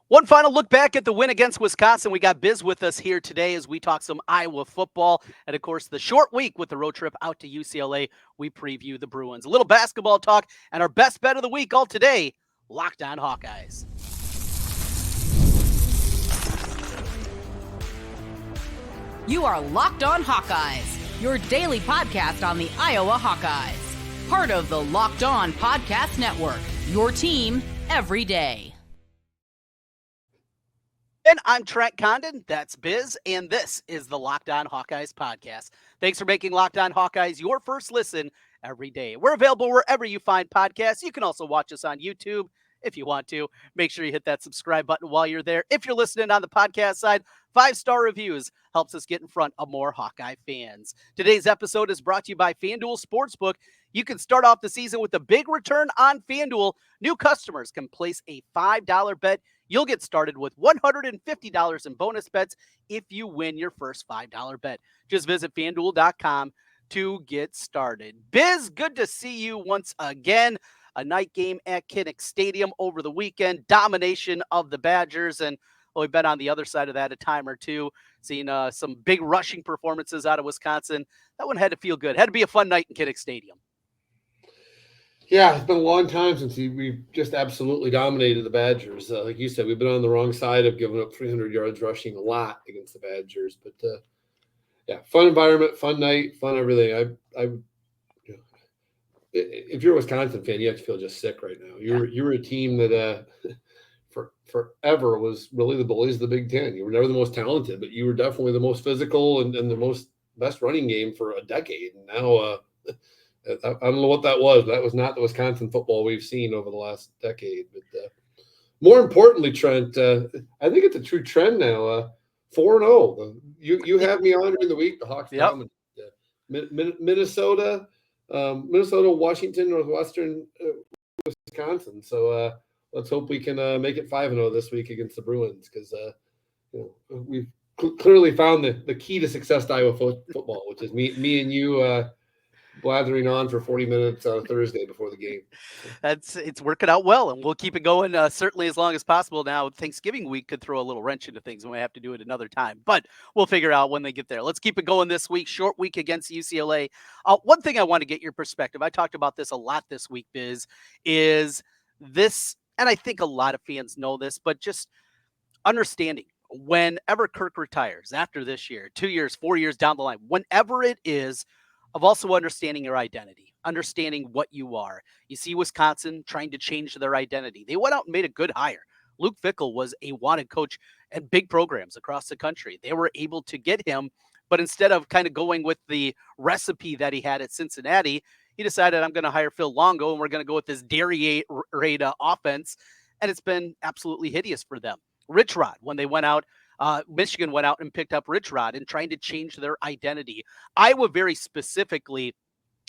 One final look back at the win against Wisconsin. We got Biz with us here today as we talk some Iowa football. And of course, the short week with the road trip out to UCLA, we preview the Bruins. A little basketball talk and our best bet of the week all today, Locked On Hawkeyes. You are Locked On Hawkeyes, your daily podcast on the Iowa Hawkeyes. Part of the Locked On Podcast Network, your team every day. And I'm Trent Condon, that's Biz, and this is the Locked On Hawkeyes podcast. Thanks for making Locked On Hawkeyes your first listen every day. We're available wherever you find podcasts. You can also watch us on YouTube if you want to. Make sure you hit that subscribe button while you're there. If you're listening on the podcast side, 5-star reviews helps us get in front of more Hawkeye fans. Today's episode is brought to you by FanDuel Sportsbook. You can start off the season with a big return on FanDuel. New customers can place a $5 bet. You'll get started with $150 in bonus bets if you win your first $5 bet. Just visit FanDuel.com to get started. Biz, good to see you once again. A night game at Kinnick Stadium over the weekend. Domination of the Badgers. And we've been on the other side of that a time or two, seeing some big rushing performances out of Wisconsin. That one had to feel good. Had to be a fun night in Kinnick Stadium. Yeah, it's been a long time since we've just absolutely dominated the Badgers. Like you said, we've been on the wrong side of giving up 300 yards rushing a lot against the Badgers. But, yeah, fun environment, fun night, fun everything. If you're a Wisconsin fan, you have to feel just sick right now. You're a team that forever was really the bullies of the Big Ten. You were never the most talented, but you were definitely the most physical and the best running game for a decade. And now I don't know what that was. But that was not the Wisconsin football we've seen over the last decade. But more importantly, Trent, I think it's a true trend now. 4-0. You have me on during the week. The Hawks dominate. Minnesota, Washington, Northwestern, Wisconsin. So let's hope we can make it 5-0 this week against the Bruins because we've clearly found the key to success to Iowa football, which is me and you blathering on for 40 minutes on a Thursday before the game. It's working out well, and we'll keep it going certainly as long as possible. Now, Thanksgiving week could throw a little wrench into things, and we have to do it another time, but we'll figure out when they get there. Let's keep it going this week. Short week against UCLA. One thing I want to get your perspective, I talked about this a lot this week, Biz, is this, and I think a lot of fans know this, but just understanding whenever Kirk retires after this year, 2 years, 4 years down the line, whenever it is, of also understanding your identity, understanding what you are. You see Wisconsin trying to change their identity. They went out and made a good hire. Luke Fickell was a wanted coach at big programs across the country. They were able to get him, but instead of kind of going with the recipe that he had at Cincinnati, he decided, I'm going to hire Phil Longo, and we're going to go with this dairy raid offense, and it's been absolutely hideous for them. Rich Rod, when they went out, Michigan went out and picked up Rich Rod and trying to change their identity. Iowa, very specifically,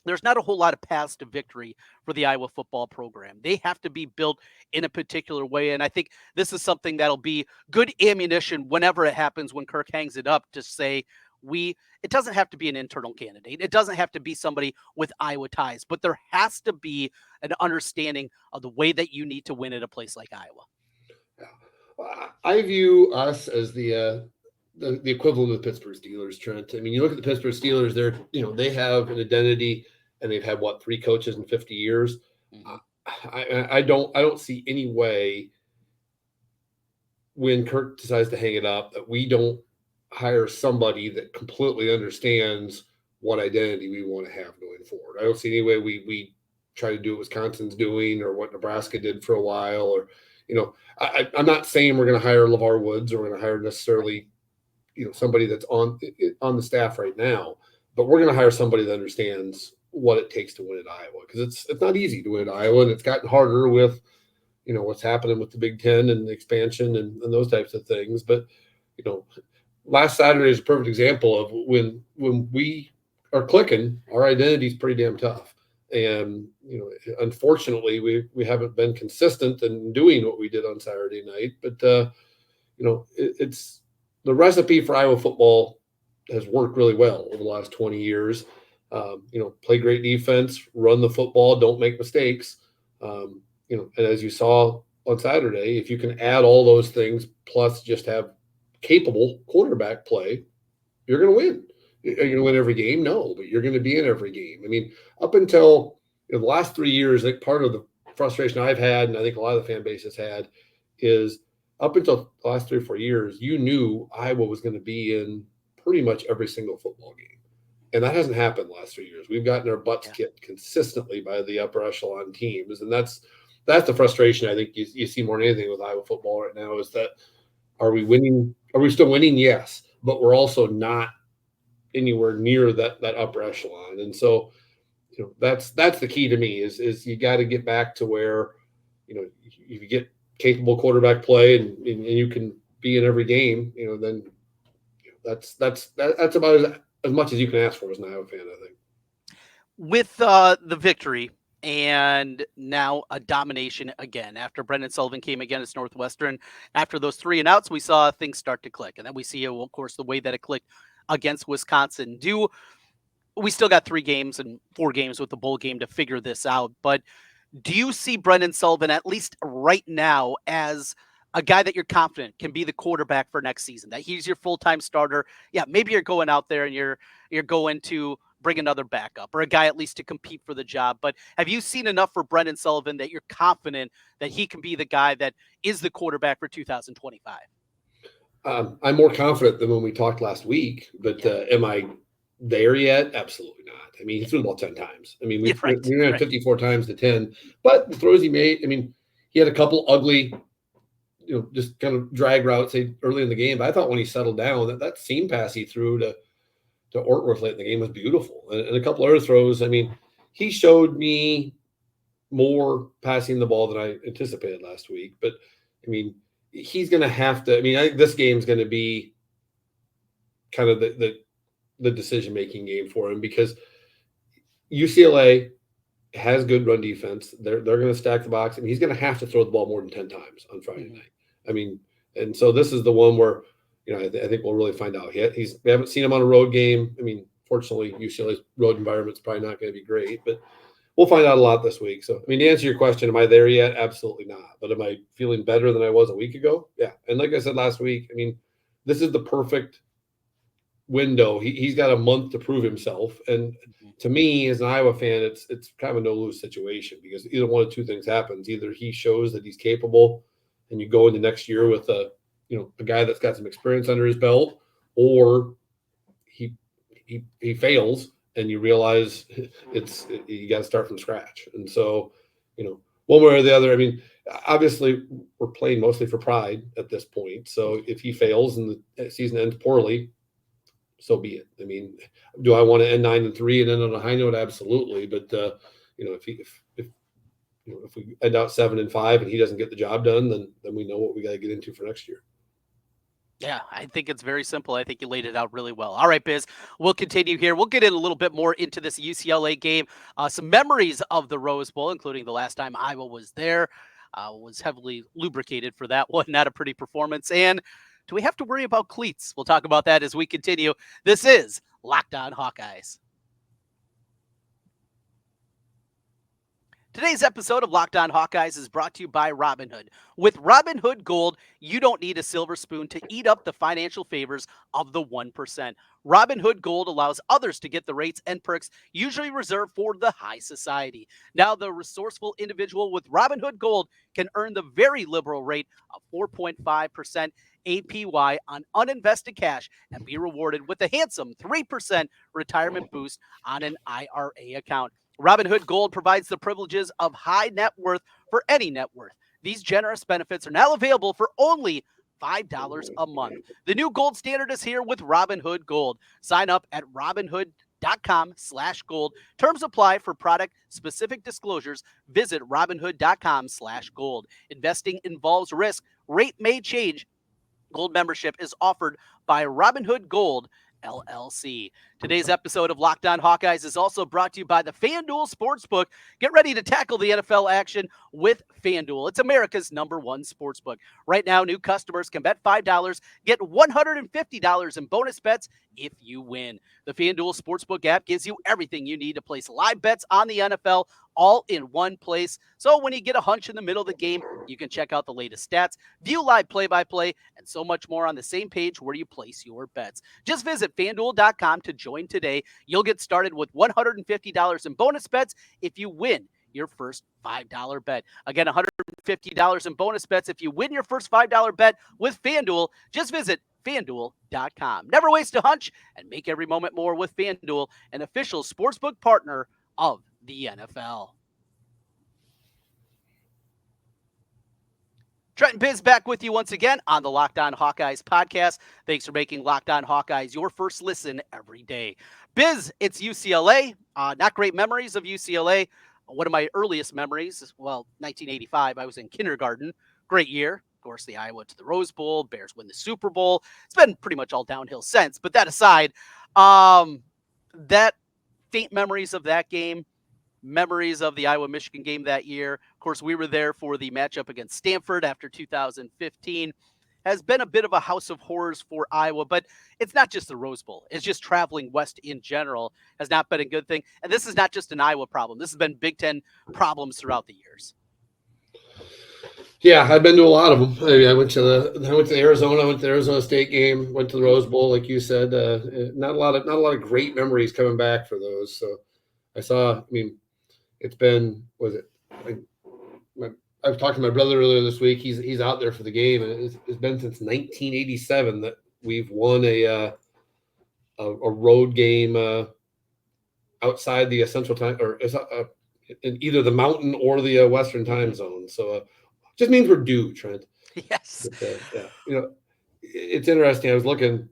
there's not a whole lot of paths to victory for the Iowa football program. They have to be built in a particular way, and I think this is something that'll be good ammunition whenever it happens, when Kirk hangs it up, to say, it doesn't have to be an internal candidate. It doesn't have to be somebody with Iowa ties, but there has to be an understanding of the way that you need to win at a place like Iowa. I view us as the equivalent of the Pittsburgh Steelers, Trent. I mean, you look at the Pittsburgh Steelers; they have an identity, and they've had 3 coaches in 50 years. Mm-hmm. I don't see any way when Kirk decides to hang it up that we don't hire somebody that completely understands what identity we want to have going forward. I don't see any way we try to do what Wisconsin's doing or what Nebraska did for a while, or I'm not saying we're going to hire LeVar Woods or we're going to hire necessarily, somebody that's on the staff right now, but we're going to hire somebody that understands what it takes to win at Iowa, because it's not easy to win at Iowa, and it's gotten harder with, what's happening with the Big Ten and the expansion and those types of things. But, last Saturday is a perfect example of when we are clicking, our identity is pretty damn tough. And, unfortunately, we haven't been consistent in doing what we did on Saturday night. But, it's the recipe for Iowa football has worked really well over the last 20 years. Play great defense, run the football, don't make mistakes. And as you saw on Saturday, if you can add all those things plus just have capable quarterback play, you're going to win. Are you going to win every game? No, but you're going to be in every game. I mean, up until the last 3 years, like part of the frustration I've had, and I think a lot of the fan base has had, is up until the last 3 or 4 years, you knew Iowa was going to be in pretty much every single football game. And that hasn't happened the last 3 years. We've gotten our butts kicked consistently by the upper echelon teams. And that's the frustration I think you see more than anything with Iowa football right now, is that are we winning? Are we still winning? Yes. But we're also not anywhere near that upper echelon. And so, that's the key to me is you got to get back to where, if you get capable quarterback play and you can be in every game, then that's about as much as you can ask for as an Iowa fan, I think. With the victory and now a domination again after Brendan Sullivan came against Northwestern, after those 3 and outs, we saw things start to click. And then we see, of course, the way that it clicked against Wisconsin. We still got 3 games and 4 games with the bowl game to figure this out. But do you see Brendan Sullivan, at least right now, as a guy that you're confident can be the quarterback for next season, that he's your full-time starter? Yeah, maybe you're going out there and you're going to bring another backup or a guy at least to compete for the job. But have you seen enough for Brendan Sullivan that you're confident that he can be the guy that is the quarterback for 2025? I'm more confident than when we talked last week, but am I there yet? Absolutely not. I mean, he threw the ball 10 times. I mean, we ran 54 times to 10, but the throws he made, I mean, he had a couple ugly, just kind of drag routes early in the game. But I thought when he settled down, that seam pass he threw to Ortworth late in the game was beautiful. And a couple other throws. I mean, he showed me more passing the ball than I anticipated last week. But, I mean, he's going to have to – I mean, I think this game is going to be kind of the decision-making game for him, because UCLA has good run defense. They're going to stack the box. I mean, he's going to have to throw the ball more than 10 times on Friday night. I mean, and so this is the one where, I think we'll really find out. We haven't seen him on a road game. I mean, fortunately, UCLA's road environment's probably not going to be great, but we'll find out a lot this week. So, I mean, to answer your question, am I there yet? Absolutely not. But am I feeling better than I was a week ago? Yeah. And like I said last week, I mean, this is the perfect window. He's got a month to prove himself. And to me, as an Iowa fan, it's kind of a no-lose situation, because either one of 2 things happens. Either he shows that he's capable and you go into next year with a guy that's got some experience under his belt, or he fails and you realize you got to start from scratch. And so, one way or the other, I mean, obviously we're playing mostly for pride at this point. So if he fails and the season ends poorly, so be it. I mean, do I want to end 9-3 and end on a high note? Absolutely. But if we end out 7-5 and he doesn't get the job done, then we know what we got to get into for next year. Yeah, I think it's very simple. I think you laid it out really well. All right, Biz, we'll continue here. We'll get in a little bit more into this UCLA game. Some memories of the Rose Bowl, including the last time Iowa was there. Was heavily lubricated for that one. Not a pretty performance. And do we have to worry about cleats? We'll talk about that as we continue. This is Locked On Hawkeyes. Today's episode of Locked On Hawkeyes is brought to you by Robinhood. With Robinhood Gold, you don't need a silver spoon to eat up the financial favors of the 1%. Robinhood Gold allows others to get the rates and perks usually reserved for the high society. Now, the resourceful individual with Robinhood Gold can earn the very liberal rate of 4.5% APY on uninvested cash and be rewarded with a handsome 3% retirement boost on an IRA account. Robinhood Gold provides the privileges of high net worth for any net worth. These generous benefits are now available for only $5 a month. The new gold standard is here with Robinhood Gold. Sign up at Robinhood.com/gold. Terms apply. For product specific disclosures, visit Robinhood.com/gold. Investing involves risk. Rate may change. Gold membership is offered by Robinhood Gold LLC. Today's episode of Locked On Hawkeyes is also brought to you by the FanDuel Sportsbook. Get ready to tackle the NFL action with FanDuel. It's America's #1 sportsbook. Right now, new customers can bet $5, get $150 in bonus bets if you win. The FanDuel Sportsbook app gives you everything you need to place live bets on the NFL all in one place. So when you get a hunch in the middle of the game, you can check out the latest stats, view live play-by-play, and so much more on the same page where you place your bets. Just visit FanDuel.com to join today. You'll get started with $150 in bonus bets if you win your first $5 bet. Again, $150 in bonus bets if you win your first $5 bet with FanDuel. Just visit FanDuel.com. Never waste a hunch and make every moment more with FanDuel, an official sportsbook partner of the NFL. Trent and Biz back with you once again on the Locked On Hawkeyes podcast. Thanks for making Locked On Hawkeyes your first listen every day. Biz, it's UCLA. Not great memories of UCLA. One of my earliest memories, well, 1985, I was in kindergarten. Great year. Of course, the Iowa to the Rose Bowl. Bears win the Super Bowl. It's been pretty much all downhill since. But that aside, that faint memories of that game, memories of the Iowa-Michigan game that year. Of course, we were there for the matchup against Stanford after 2015. Has been a bit of a house of horrors for Iowa, but it's not just the Rose Bowl. It's just traveling west in general has not been a good thing. And this is not just an Iowa problem. This has been Big Ten problems throughout the years. Yeah, I've been to a lot of them. I mean, I went to Arizona. I went to the Arizona State game. Went to the Rose Bowl, like you said. Not a lot of great memories coming back for those. So I saw. I mean, it's been. I was talking to my brother earlier this week. He's out there for the game, and it's been since 1987 that we've won a road game outside the Central Time or in either the Mountain or the Western Time Zone. So just means we're due, Trent. Yes. But, yeah. It's interesting. I was looking.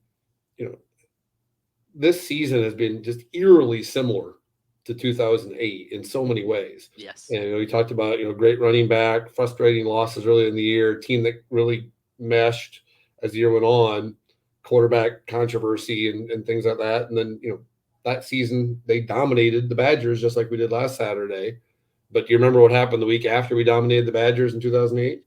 This season has been just eerily similar to 2008 in so many ways. Yes. And we talked about, great running back, frustrating losses early in the year, team that really meshed as the year went on, quarterback controversy and things like that. And then, that season they dominated the Badgers just like we did last Saturday. But do you remember what happened the week after we dominated the Badgers in 2008?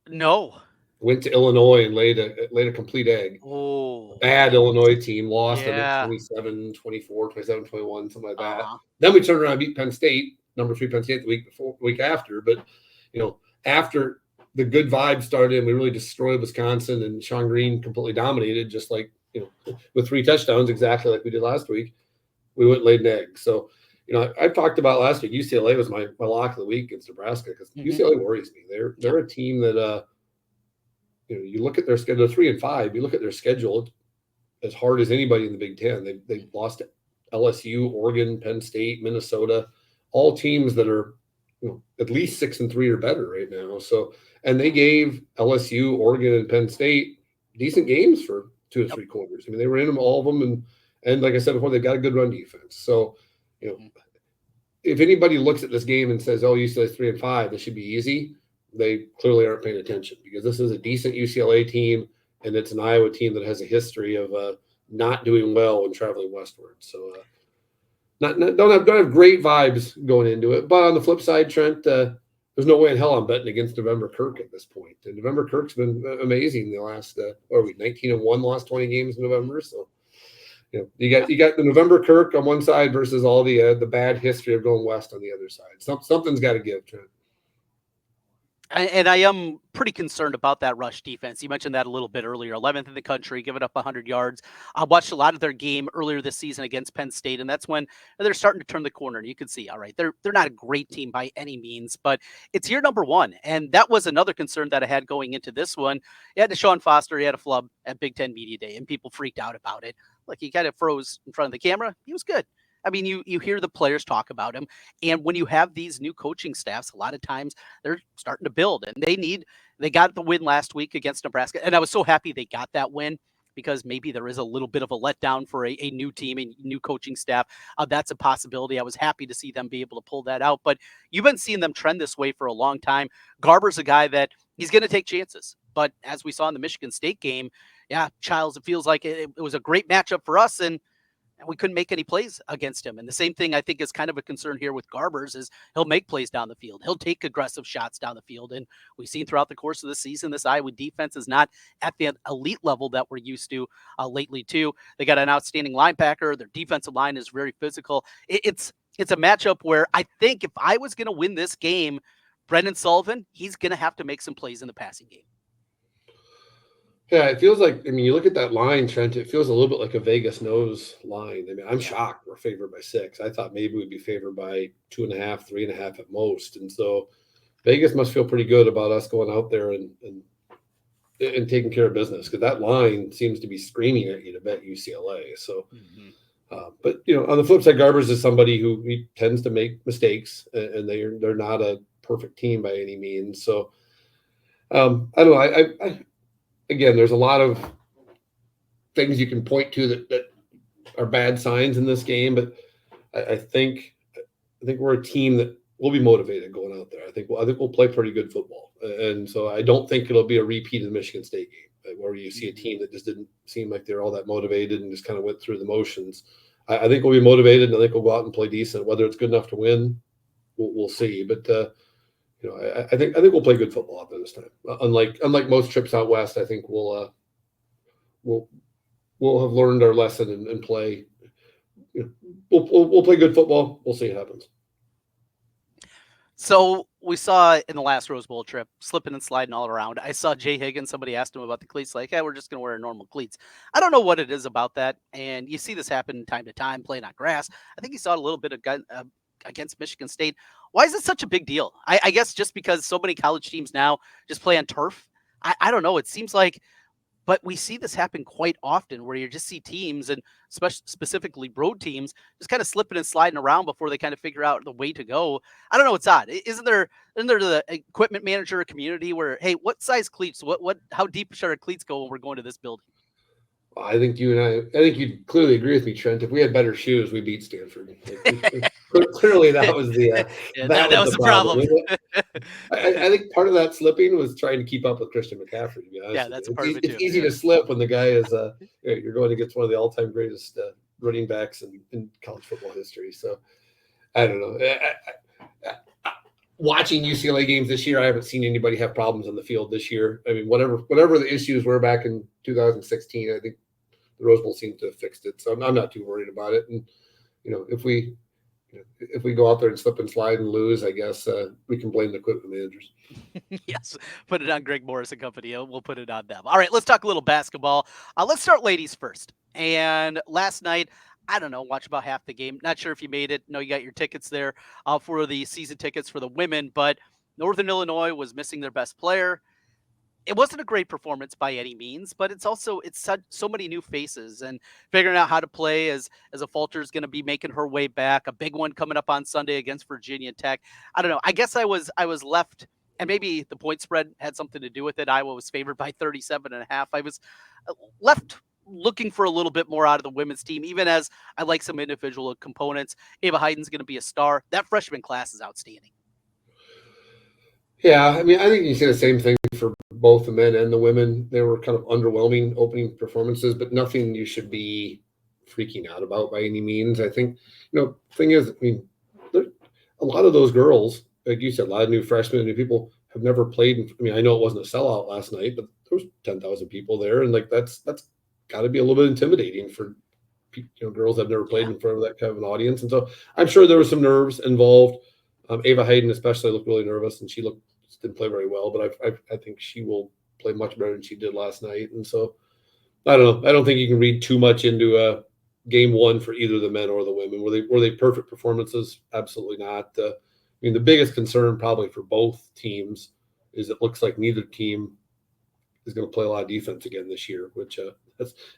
No. Went to Illinois and laid a complete egg. Oh, bad Illinois team lost, yeah. I think 27-24, 27-21, something like that. Then we turned around and beat Penn State, number 3 Penn State the week after. But after the good vibes started and we really destroyed Wisconsin and Sean Green completely dominated, just like with 3 touchdowns, exactly like we did last week, we went and laid an egg. So I talked about last week, UCLA was my lock of the week against Nebraska because UCLA worries me. They're a team that you look at their schedule, 3-5. You look at their schedule, it's as hard as anybody in the Big Ten. They lost to LSU, Oregon, Penn State, Minnesota, all teams that are at least 6-3 or better right now. So, and they gave LSU, Oregon, and Penn State decent games for 2 to 3 quarters. I mean, they were in them, all of them, and like I said before, they've got a good run defense. So, if anybody looks at this game and says, "Oh, UCLA's 3-5, this should be easy," they clearly aren't paying attention because this is a decent UCLA team and it's an Iowa team that has a history of not doing well when traveling westward. So don't have great vibes going into it. But on the flip side, Trent, there's no way in hell I'm betting against November Kirk at this point. And November Kirk's been amazing the last 19-1 the last 20 games in November. So you got the November Kirk on one side versus all the bad history of going west on the other side. Something's got to give, Trent. And I am pretty concerned about that rush defense. You mentioned that a little bit earlier. 11th in the country, giving up 100 yards. I watched a lot of their game earlier this season against Penn State, and that's when they're starting to turn the corner. And you can see, all right, they're not a great team by any means, but it's year number 1. And that was another concern that I had going into this one. You had Deshaun Foster, he had a flub at Big Ten Media Day, and people freaked out about it. Like, he kind of froze in front of the camera. He was good. I mean, you hear the players talk about him, and when you have these new coaching staffs, a lot of times they're starting to build, and they got the win last week against Nebraska, and I was so happy they got that win because maybe there is a little bit of a letdown for a new team and new coaching staff. That's a possibility. I was happy to see them be able to pull that out, but you've been seeing them trend this way for a long time. Garber's a guy that he's going to take chances, but as we saw in the Michigan State game, yeah, Childs, it feels like it was a great matchup for us, and and we couldn't make any plays against him. And the same thing I think is kind of a concern here with Garbers is he'll make plays down the field. He'll take aggressive shots down the field. And we've seen throughout the course of the season, this Iowa defense is not at the elite level that we're used to lately too. They got an outstanding linebacker. Their defensive line is very physical. It's a matchup where I think if I was going to win this game, Brendan Sullivan, he's going to have to make some plays in the passing game. Yeah, it feels like, I mean, you look at that line, Trent, it feels a little bit like a Vegas nose line. I mean, I'm shocked we're favored by 6. I thought maybe we'd be favored by 2.5, 3.5 at most. And so Vegas must feel pretty good about us going out there and taking care of business, because that line seems to be screaming at you to bet UCLA. So, but, on the flip side, Garbers is somebody who he tends to make mistakes, and they're not a perfect team by any means. So, I don't know. Again, there's a lot of things you can point to that are bad signs in this game, but I think we're a team that will be motivated going out there. I think we'll play pretty good football, and so I don't think it'll be a repeat of the Michigan State game where you see a team that just didn't seem like they're all that motivated and just kind of went through the motions. I think we'll be motivated, and I think we'll go out and play decent. Whether it's good enough to win, we'll see. But I think we'll play good football out there this time. Unlike most trips out west, I think we'll have learned our lesson and play. We'll play good football. We'll see what happens. So we saw in the last Rose Bowl trip, slipping and sliding all around. I saw Jay Higgins. Somebody asked him about the cleats, like, "Hey, we're just going to wear normal cleats." I don't know what it is about that, and you see this happen time to time, playing on grass. I think he saw it a little bit against Michigan State. Why is it such a big deal? I guess just because so many college teams now just play on turf. I don't know. It seems like, but we see this happen quite often where you just see teams, and specifically road teams, just kind of slipping and sliding around before they kind of figure out the way to go. I don't know. It's odd. Isn't there the equipment manager community where, hey, what size cleats, how deep should our cleats go when we're going to this building? I think I think you'd clearly agree with me, Trent. If we had better shoes, we beat Stanford. Clearly, that was the that was the problem. I think part of that slipping was trying to keep up with Christian McCaffery. To be honest, yeah, that's a part of it too. It's easy to slip when the guy is you're going against one of the all-time greatest running backs in college football history. So I don't know. Watching UCLA games this year, I haven't seen anybody have problems on the field this year. I mean, whatever the issues were back in 2016, I think the Rose Bowl seems to have fixed it. So I'm not too worried about it. And if we go out there and slip and slide and lose, I guess we can blame the equipment managers. Yes, put it on Greg Morris and company. We'll put it on them. All right, let's talk a little basketball. Let's start ladies first. And last night, I don't know, watch about half the game. Not sure if you made it. No, you got your tickets there for the season tickets for the women, but Northern Illinois was missing their best player. It wasn't a great performance by any means, but it's so many new faces, and figuring out how to play as a Falter is going to be making her way back. A big one coming up on Sunday against Virginia Tech. I don't know. I guess I was left, and maybe the point spread had something to do with it. Iowa was favored by 37.5. I was left looking for a little bit more out of the women's team, even as I like some individual components. Ava Heiden's going to be a star. That freshman class is outstanding. Yeah, I mean, I think you say the same thing for both the men and the women. They were kind of underwhelming opening performances, but nothing you should be freaking out about by any means. I think, thing is, I mean, a lot of those girls, like you said, a lot of new freshmen, new people have never played. I mean, I know it wasn't a sellout last night, but there was 10,000 people there, and like that's got to be a little bit intimidating for girls that have never played in front of that kind of an audience. And so I'm sure there was some nerves involved. Ava Heiden especially looked really nervous, and she didn't play very well, but I think she will play much better than she did last night. And so I don't know. I don't think you can read too much into game one for either the men or the women. Were they perfect performances? Absolutely not. I mean, the biggest concern probably for both teams is it looks like neither team is going to play a lot of defense again this year, which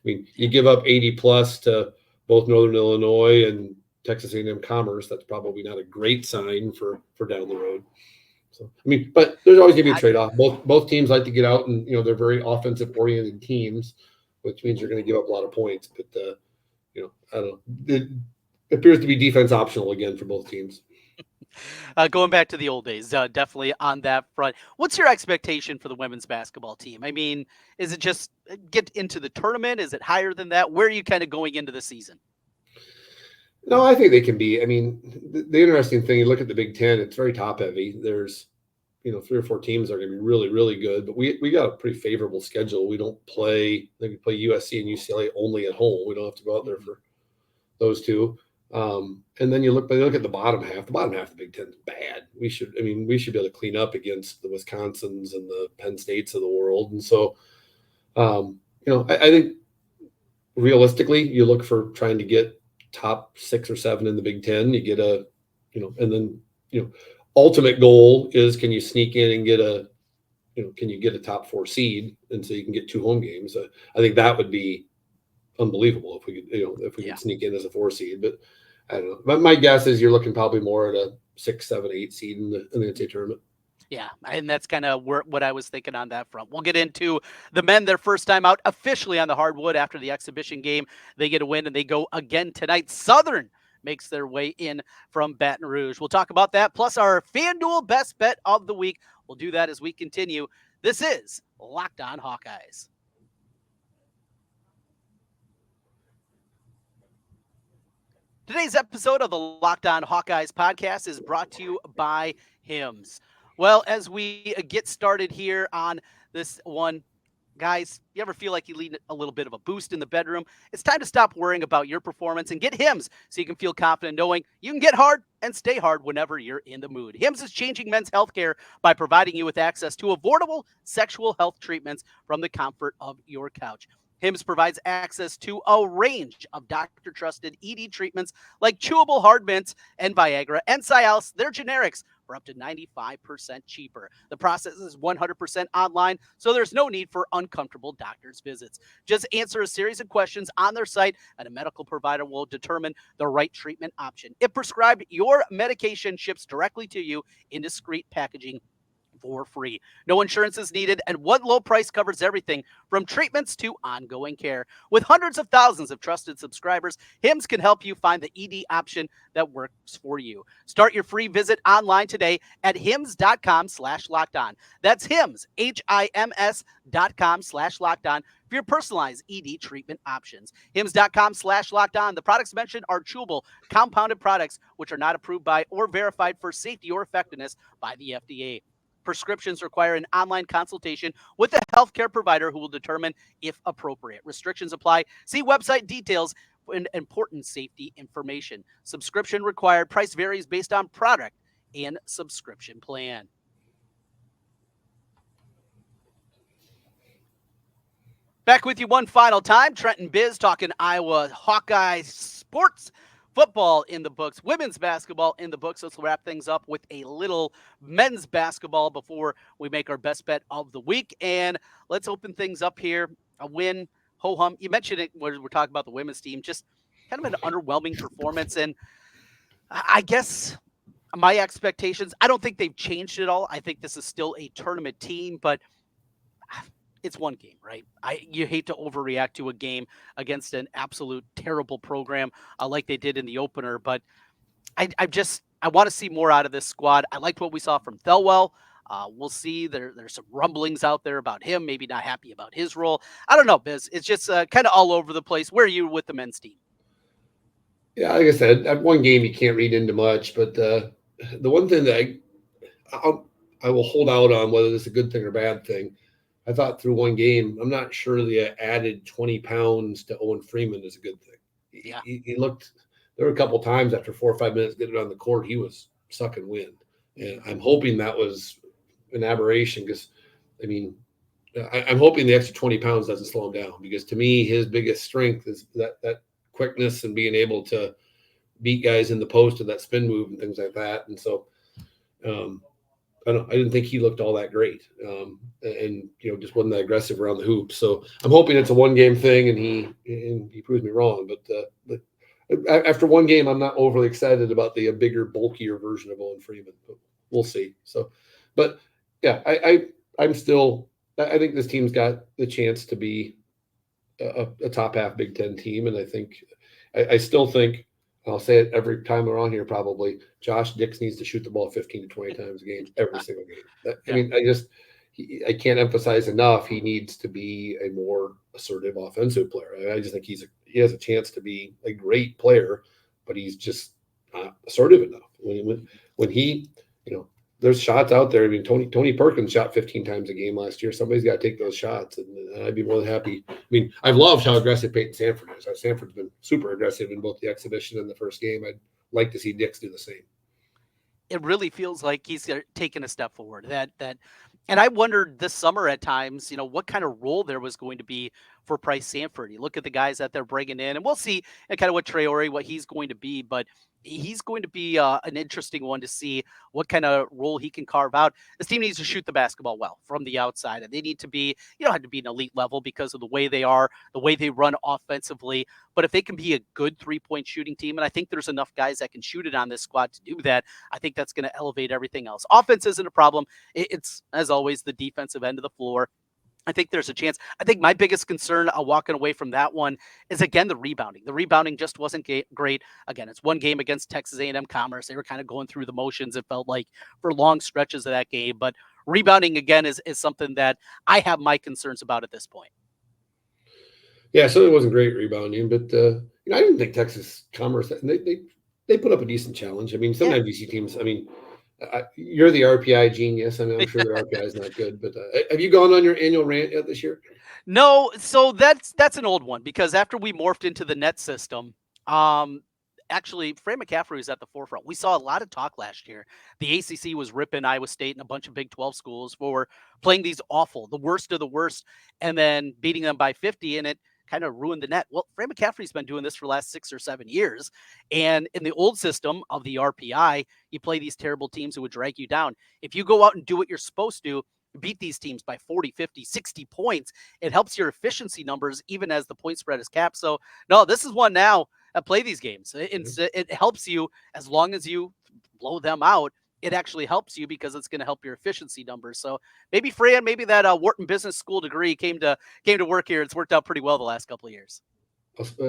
you give up 80 plus to both Northern Illinois and Texas A&M Commerce. That's probably not a great sign for down the road. So, I mean, but there's always going to be a trade-off. Both teams like to get out, and they're very offensive-oriented teams, which means you're going to give up a lot of points. But I don't know. It appears to be defense optional again for both teams. Going back to the old days, definitely on that front. What's your expectation for the women's basketball team? I mean, is it just get into the tournament? Is it higher than that? Where are you kind of going into the season? No, I think they can be. I mean, the interesting thing, you look at the Big Ten, it's very top heavy. There's, 3 or 4 teams that are going to be really, really good, but we got a pretty favorable schedule. We don't play, we play USC and UCLA only at home. We don't have to go out there for those two. And then you look at the bottom half. The bottom half of the Big Ten is bad. We should be able to clean up against the Wisconsins and the Penn States of the world. And so, I think realistically, you look for trying to get top 6 or 7 in the Big Ten. You get and then, ultimate goal is, can you sneak in and get can you get a top 4 seed? And so you can get 2 home games. I think that would be unbelievable if we could, could sneak in as a 4 seed, but I don't know. But my guess is you're looking probably more at a 6, 7, 8 seed in the NCAA tournament. Yeah, and that's kind of what I was thinking on that front. We'll get into the men, their first time out officially on the hardwood after the exhibition game. They get a win and they go again tonight. Southern makes their way in from Baton Rouge. We'll talk about that, plus our FanDuel best bet of the week. We'll do that as we continue. This is Locked On Hawkeyes. Today's episode of the Locked On Hawkeyes podcast is brought to you by Hims. Well, as we get started here on this one, guys, you ever feel like you need a little bit of a boost in the bedroom? It's time to stop worrying about your performance and get Hims so you can feel confident knowing you can get hard and stay hard whenever you're in the mood. Hims is changing men's healthcare by providing you with access to affordable sexual health treatments from the comfort of your couch. Hims provides access to a range of doctor-trusted ED treatments like chewable hard mints and Viagra and Cialis. They're generics for up to 95% cheaper. The process is 100% online, so there's no need for uncomfortable doctor's visits. Just answer a series of questions on their site, and a medical provider will determine the right treatment option. If prescribed, your medication ships directly to you in discreet packaging for free. No insurance is needed, and one low price covers everything from treatments to ongoing care. With hundreds of thousands of trusted subscribers, Hims can help you find the ED option that works for you. Start your free visit online today at hims.com/lockedon. That's Hims, HIMS.com/lockedon for your personalized ED treatment options. Hims.com/lockedon. The products mentioned are chewable, compounded products which are not approved by or verified for safety or effectiveness by the FDA. Prescriptions require an online consultation with a healthcare provider who will determine if appropriate. Restrictions apply. See website details and important safety information. Subscription required. Price varies based on product and subscription plan. Back with you one final time. Trent and Biz talking Iowa Hawkeyes sports. Football in the books, women's basketball in the books. Let's wrap things up with a little men's basketball before we make our best bet of the week. And let's open things up here. A win, ho-hum. You mentioned it when we're talking about the women's team, just kind of an underwhelming performance. And I guess my expectations, I don't think they've changed at all. I think this is still a tournament team, but it's one game, right? You hate to overreact to a game against an absolute terrible program like they did in the opener, but I want to see more out of this squad. I liked what we saw from Thelwell. We'll see. There's some rumblings out there about him, maybe not happy about his role. I don't know, Biz. It's just kind of all over the place. Where are you with the men's team? Yeah, like I said, one game you can't read into much, but the one thing that I will hold out on, whether this is a good thing or bad thing, I thought through one game, I'm not sure the added 20 pounds to Owen Freeman is a good thing. Yeah. He looked, there were a couple times after 4 or 5 minutes getting on the court, he was sucking wind. And I'm hoping that was an aberration because, I'm hoping the extra 20 pounds doesn't slow him down, because to me, his biggest strength is that quickness and being able to beat guys in the post and that spin move and things like that. And so, I didn't think he looked all that great, and just wasn't that aggressive around the hoop. So I'm hoping it's a one-game thing, and he proves me wrong. But after one game, I'm not overly excited about the bigger, bulkier version of Owen Freeman. But we'll see. So, but yeah, I think this team's got the chance to be a top half Big Ten team, and I still think. I'll say it every time we're on here, probably, Josh Dix needs to shoot the ball 15 to 20 times a game, every single game. I can't emphasize enough, he needs to be a more assertive offensive player. I just think he has a chance to be a great player, but he's just not assertive enough. When he, there's shots out there. I mean, Tony Perkins shot 15 times a game last year. Somebody's got to take those shots, and I'd be more than happy. I mean, I've loved how aggressive Peyton Sanford is. Sanford's been super aggressive in both the exhibition and the first game. I'd like to see Dix do the same. It really feels like he's taken a step forward. And I wondered this summer at times, what kind of role there was going to be for Price Sanford. You look at the guys that they're bringing in, and we'll see kind of what he's going to be, but he's going to be an interesting one to see what kind of role he can carve out. This team needs to shoot the basketball well from the outside, and they need to be, have to be an elite level because of the way they are, the way they run offensively. But if they can be a good 3-point shooting team, and I think there's enough guys that can shoot it on this squad to do that, I think that's going to elevate everything else. Offense isn't a problem. It's, as always, the defensive end of the floor. I think there's a chance. I think my biggest concern walking away from that one is, again, the rebounding. The rebounding just wasn't great. Again, it's one game against Texas A&M Commerce. They were kind of going through the motions, it felt like, for long stretches of that game. But rebounding, again, is something that I have my concerns about at this point. Yeah, so it wasn't great rebounding, but I didn't think Texas Commerce, they put up a decent challenge. I mean, sometimes you see teams, you're the RPI genius. I'm sure the RPI is not good, but have you gone on your annual rant yet this year? No, so that's an old one, because after we morphed into the net system, actually, Fran McCaffery was at the forefront. We saw a lot of talk last year. The ACC was ripping Iowa State and a bunch of Big 12 schools for playing these awful, the worst of the worst, and then beating them by 50, and it kind of ruined the net. Well, Fran McCaffery's been doing this for the last 6 or 7 years. And in the old system of the RPI, you play these terrible teams who would drag you down. If you go out and do what you're supposed to, beat these teams by 40, 50, 60 points, it helps your efficiency numbers even as the point spread is capped. So, no, this is one now. Play these games. It helps you as long as you blow them out. It actually helps you because it's going to help your efficiency numbers. So maybe Fran, maybe that Wharton Business School degree came to work here. It's worked out pretty well the last couple of years.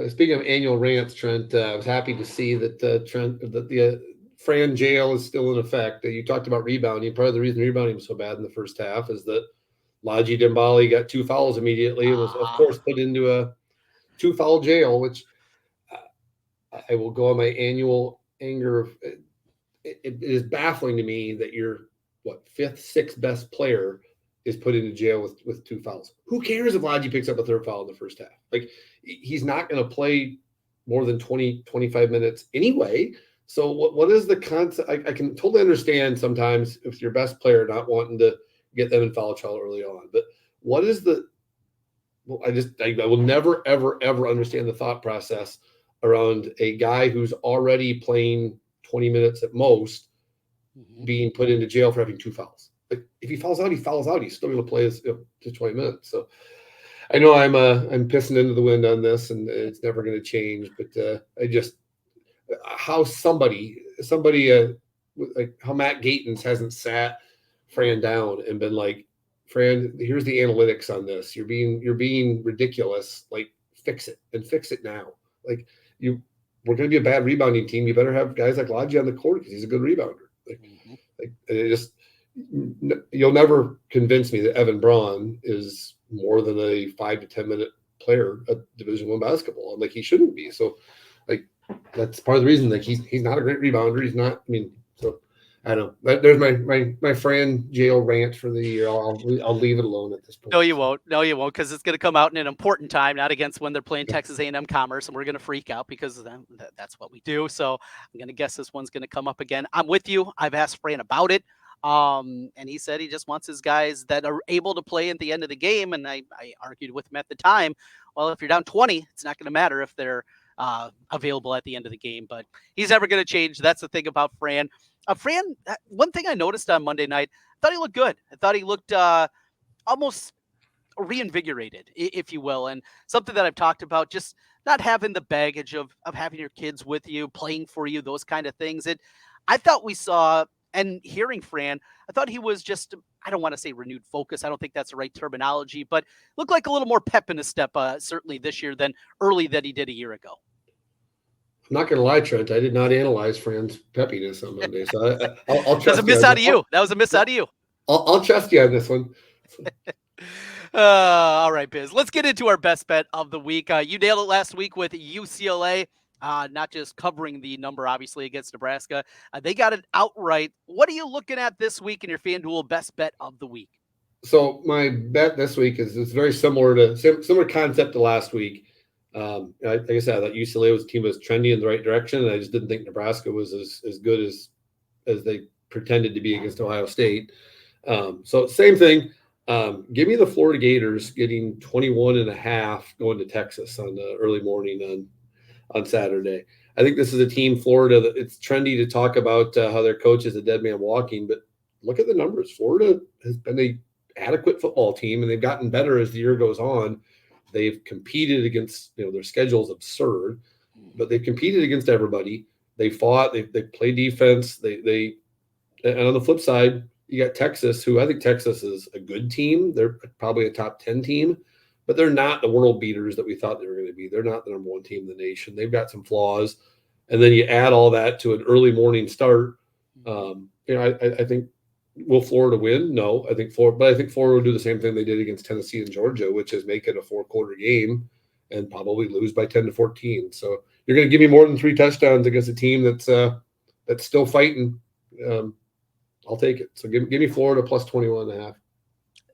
Speaking of annual rants, Trent, I was happy to see that the Fran Jail is still in effect. You talked about rebounding. Part of the reason rebounding was so bad in the first half is that Laji Dembali got 2 fouls immediately and was, of course, put into a 2-foul jail, which I will go on my annual anger. It is baffling to me that your 5th, 6th best player is put into jail with 2 fouls. Who cares if Laji picks up a 3rd foul in the first half? Like, he's not going to play more than 20, 25 minutes anyway. So what is the concept? I can totally understand sometimes if your best player not wanting to get them in foul trouble early on, but what is I will never, ever, ever understand the thought process around a guy who's already playing 20 minutes at most being put into jail for having 2 fouls. Like, if he fouls out, he fouls out. He's still going to play his to 20 minutes. So I know I'm pissing into the wind on this, and it's never going to change. But I just how somebody like how Matt Gatens hasn't sat Fran down and been like, Fran, here's the analytics on this. You're being ridiculous. Like, fix it and fix it now. Like, we're going to be a bad rebounding team. You better have guys like Laji on the court because he's a good rebounder. You'll never convince me that Evan Braun is more than a 5 to 10 minute player at Division I basketball. Like, he shouldn't be. So, like, that's part of the reason. Like, he's not a great rebounder. He's not. So I don't know. There's my Fran Jail rant for the year. I'll leave it alone at this point. No, you won't, because it's going to come out in an important time, not against when they're playing Texas A&M Commerce, and we're going to freak out because that's what we do. So I'm going to guess this one's going to come up again. I'm with you. I've asked Fran about it, and he said he just wants his guys that are able to play at the end of the game. And I argued with him at the time, well, if you're down 20, it's not going to matter if they're available at the end of the game. But he's never going to change. That's the thing about Fran. Fran, one thing I noticed on Monday night, I thought he looked good. I thought he looked almost reinvigorated, if you will. And something that I've talked about, just not having the baggage of having your kids with you, playing for you, those kind of things. I thought we saw, and hearing Fran, I thought he was just, I don't want to say renewed focus. I don't think that's the right terminology, but looked like a little more pep in his step, certainly this year than early that he did a year ago. I'm not going to lie, Trent. I did not analyze Fran's peppiness on Monday, so I'll trust you. That was a miss out of you. That was a miss out of you. I'll trust you on this one. All right, Biz. Let's get into our best bet of the week. You nailed it last week with UCLA. not just covering the number, obviously, against Nebraska. They got it outright. What are you looking at this week in your FanDuel best bet of the week? So my bet this week is very similar concept to last week. Like I said, I thought UCLA was a team that was trending in the right direction, and I just didn't think Nebraska was as good as they pretended to be against Ohio State. So same thing. Give me the Florida Gators getting 21.5 going to Texas on the early morning on Saturday. I think this is a team, Florida, that it's trendy to talk about how their coach is a dead man walking, but look at the numbers. Florida has been a adequate football team, and they've gotten better as the year goes on. They've competed against, their schedule's absurd, but they've competed against everybody. They fought, they played defense. And on the flip side, you got Texas, who I think Texas is a good team. They're probably a top 10 team, but they're not the world beaters that we thought they were going to be. They're not the number one team in the nation. They've got some flaws. And then you add all that to an early morning start. I think, will Florida win? No, I think Florida will do the same thing they did against Tennessee and Georgia, which is make it a 4-quarter game and probably lose by 10-14. So you're going to give me more than 3 touchdowns against a team that's still fighting. I'll take it. So give me Florida plus 21.5.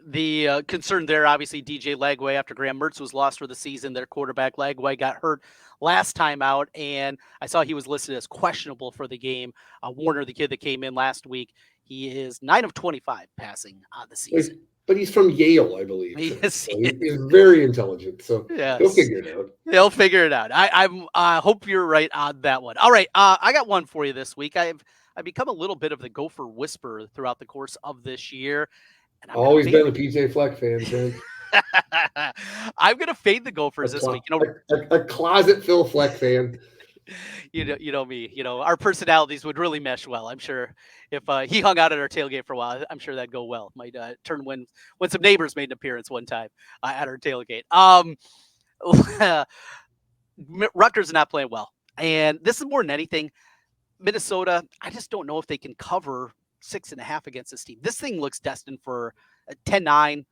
The concern there, obviously, DJ Lagway, after Graham Mertz was lost for the season, their quarterback Lagway got hurt last time out, and I saw he was listed as questionable for the game. Warner, the kid that came in last week, he is 9 of 25 passing on the season. But he's from Yale, I believe. Yes, so he's very intelligent, so yes. He'll figure it out. He'll figure it out. I hope you're right on that one. All right, I got one for you this week. I've become a little bit of the Gopher whisperer throughout the course of this year. And always been a PJ Fleck fan, Trent. I'm going to fade the Gophers this week. A closet Phil Fleck fan. You know me. Our personalities would really mesh well. I'm sure if he hung out at our tailgate for a while, I'm sure that'd go well. Might turn when some neighbors made an appearance one time at our tailgate. Rutgers is not playing well, and this is more than anything. Minnesota, I just don't know if they can cover 6.5 against this team. This thing looks destined for 10-9,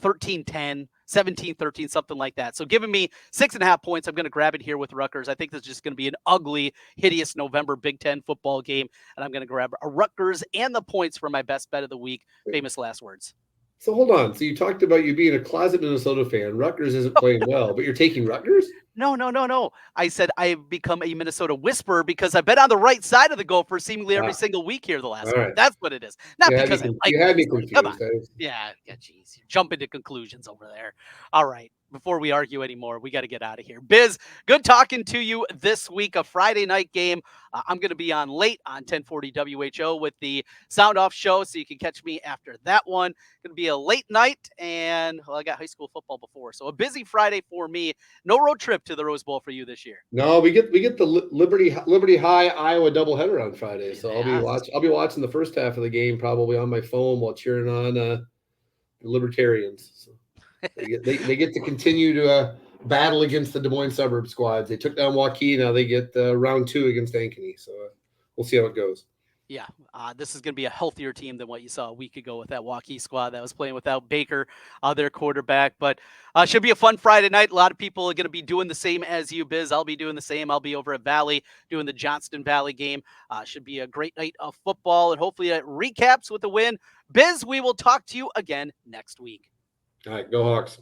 13-10, 17-13, something like that. So giving me 6.5 points, I'm going to grab it here with Rutgers. I think this is just going to be an ugly, hideous November Big Ten football game, and I'm going to grab a Rutgers and the points for my best bet of the week. Famous last words. So hold on. So you talked about you being a closet Minnesota fan. Rutgers isn't playing well, but you're taking Rutgers? No. I said I've become a Minnesota whisperer because I've been on the right side of the Gophers seemingly every single week here the last week. Right. That's what it is. Not because you had me confused. Come on. Yeah, geez. You jump into conclusions over there. All right. Before we argue anymore, we got to get out of here. Biz, good talking to you this week. A Friday night game. I'm going to be on late on 1040 WHO with the Sound Off show, so you can catch me after that one. Going to be a late night, and I got high school football before, so a busy Friday for me. No road trip to the Rose Bowl for you this year. No, we get the Liberty High Iowa doubleheader on Friday, so I'll be watching the first half of the game probably on my phone while cheering on the Libertarians. So. They get to continue to battle against the Des Moines suburb squads. They took down Waukee. Now they get round 2 against Ankeny. So we'll see how it goes. Yeah, this is going to be a healthier team than what you saw a week ago with that Waukee squad that was playing without Baker, their quarterback. But should be a fun Friday night. A lot of people are going to be doing the same as you, Biz. I'll be doing the same. I'll be over at Valley doing the Johnston Valley game. Should be a great night of football, and hopefully it recaps with a win. Biz, we will talk to you again next week. All right, go Hawks.